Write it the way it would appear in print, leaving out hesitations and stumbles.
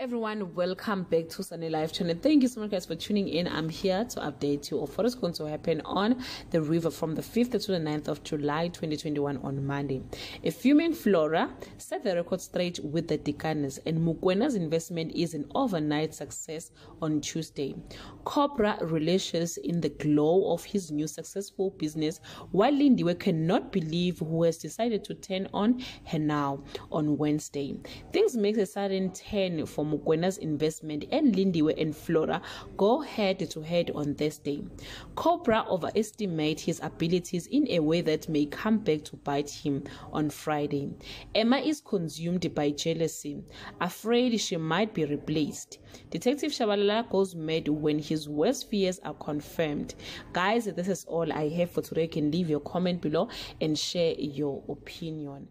everyone, welcome back to Sunny Live channel. Thank you so much guys for tuning in. I'm here to update you of what is going to happen on the river from the 5th to the 9th of July 2021 on Monday. A fuming Flora set the record straight with the Decanas, and Mukwena's investment is an overnight success on Tuesday. Cobra relishes in the glow of his new successful business, while Lindiwe cannot believe who has decided to turn on her now on Wednesday. Things make a sudden turn for Mukwena's investment, and Lindiwe and Flora go head to head on Thursday. Cobra overestimates his abilities in a way that may come back to bite him on Friday. Emma is consumed by jealousy, afraid she might be replaced. Detective Shabalala goes mad when his worst fears are confirmed. Guys, this is all I have for today. You can leave your comment below and share your opinion.